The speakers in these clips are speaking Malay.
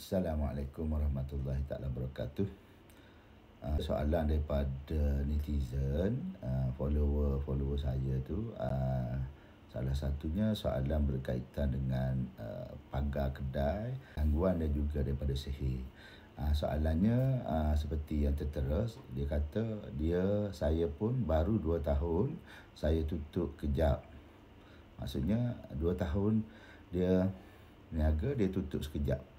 Assalamualaikum warahmatullahi taala wabarakatuh. Soalan daripada netizen, follower saya tu, salah satunya soalan berkaitan dengan pagar kedai, gangguan dan juga daripada sihir. Soalannya seperti yang tertera, dia kata saya pun baru 2 tahun saya tutup kejap. Maksudnya 2 tahun dia niaga, dia tutup sekejap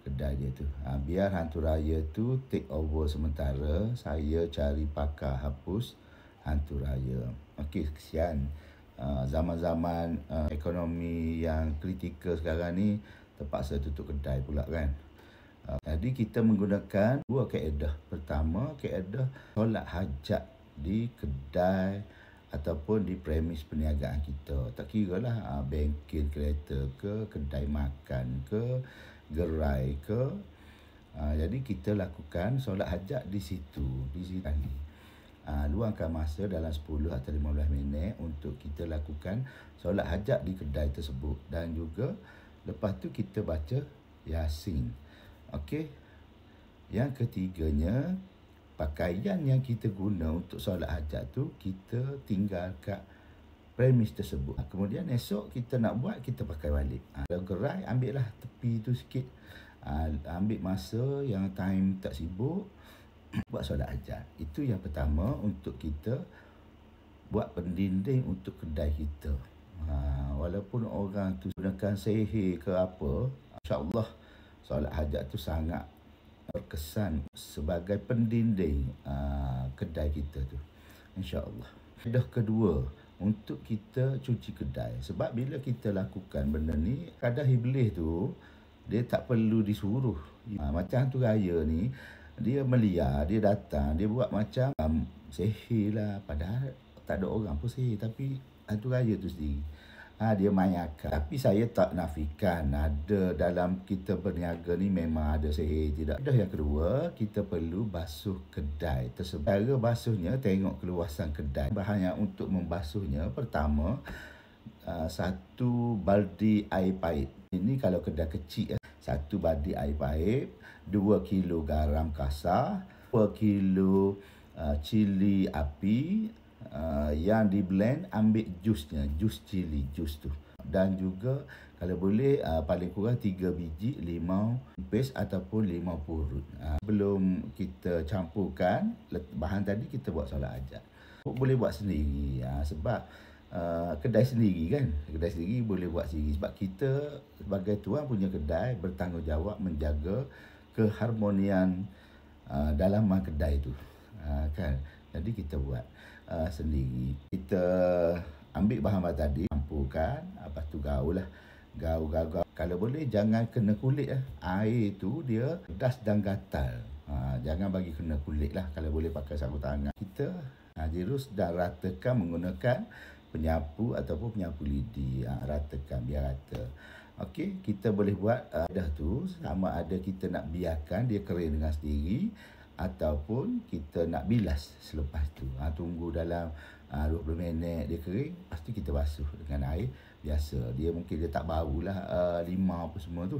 kedai dia tu. Biar hantu raya tu take over sementara, saya cari pakar hapus hantu raya. Okey, kesian. Zaman-zaman ekonomi yang kritikal sekarang ni, terpaksa tutup kedai pula kan. Jadi kita menggunakan 2 kaedah. Pertama, kaedah solat hajat di kedai ataupun di premis perniagaan kita. Tak kira lah bengkel kereta ke, kedai makan ke, gerai ke. Jadi kita lakukan solat hajat di situ, luangkan masa dalam 10 atau 15 minit untuk kita lakukan solat hajat di kedai tersebut, dan juga lepas tu kita baca Yasin. Okey. Yang ketiganya, pakaian yang kita guna untuk solat hajat tu kita tinggal kat premis tersebut. Kemudian esok kita nak buat, kita pakai balik. Kalau gerai, ambil lah tepi tu sikit. Ambil masa yang time tak sibuk, buat solat hajat. Itu yang pertama, untuk kita buat pendinding untuk kedai kita. Walaupun orang tu gunakan sihir ke apa, insya-Allah solat hajat tu sangat berkesan sebagai pendinding kedai kita tu, insya-Allah. Kaedah kedua, untuk kita cuci kedai. Sebab bila kita lakukan benda ni, kadang iblis tu dia tak perlu disuruh. Macam hantu raya ni, dia meliar, dia datang, dia buat macam sihir lah, padahal tak ada orang pun sihir, tapi hantu raya tu sendiri dia main akal. Tapi saya tak nafikan ada dalam kita berniaga ni memang ada sihir, tidak. Yang kedua, kita perlu basuh kedai tersebut. Cara basuhnya, tengok keluasan kedai. Bahan yang untuk membasuhnya, pertama, 1 baldi air pahit. Ini kalau kedai kecil, 1 baldi air pahit, 2 kilo garam kasar, 2 kilo cili api, yang di blend, ambil jusnya, jus cili, jus tu. Dan juga kalau boleh paling kurang 3 biji limau nipis ataupun limau purut. Sebelum kita campurkan bahan tadi, kita buat solat hajat. Boleh buat sendiri, sebab kedai sendiri kan, kedai sendiri boleh buat sendiri. Sebab kita sebagai tuan punya kedai bertanggungjawab menjaga keharmonian dalam kedai tu, kan. Jadi kita buat sendiri. Kita ambil bahan-bahan tadi, campurkan, lepas tu gaul lah. Gaul. Kalau boleh jangan kena kulit lah. Air tu dia pedas dan gatal. Jangan bagi kena kulit lah. Kalau boleh pakai sapu tangan. Kita dirus dan ratakan menggunakan penyapu ataupun penyapu lidi. Ratakan biar rata. Okey, kita boleh buat dah tu, sama ada kita nak biarkan dia kering dengan sendiri ataupun kita nak bilas selepas tu. Tunggu dalam 20 minit dia kering, lepas tu kita basuh dengan air biasa. Dia mungkin dia tak bau lah, limau apa semua tu.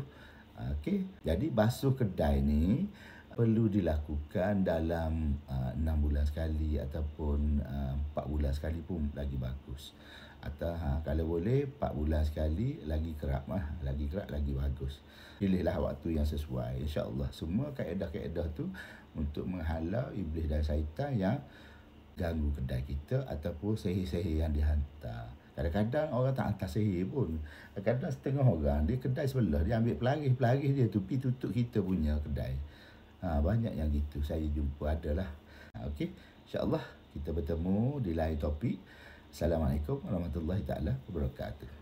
Okey, jadi basuh kedai ni perlu dilakukan dalam 6 bulan sekali ataupun 4 bulan sekali pun lagi bagus. Atau kalau boleh 4 bulan sekali, lagi kerap lagi bagus. Pilihlah waktu yang sesuai, insya-Allah. Semua kaedah-kaedah tu untuk menghalau iblis dan syaitan yang ganggu kedai kita ataupun sihir-sihir yang dihantar. Kadang-kadang orang tak hantar sihir pun. Kadang-kadang setengah orang, dia kedai sebelah, dia ambil pelaris dia tu pergi tutup kita punya kedai. Banyak yang gitu saya jumpa, adalah. Okey, insya-Allah kita bertemu di lain topik. Assalamualaikum warahmatullahi taala wabarakatuh.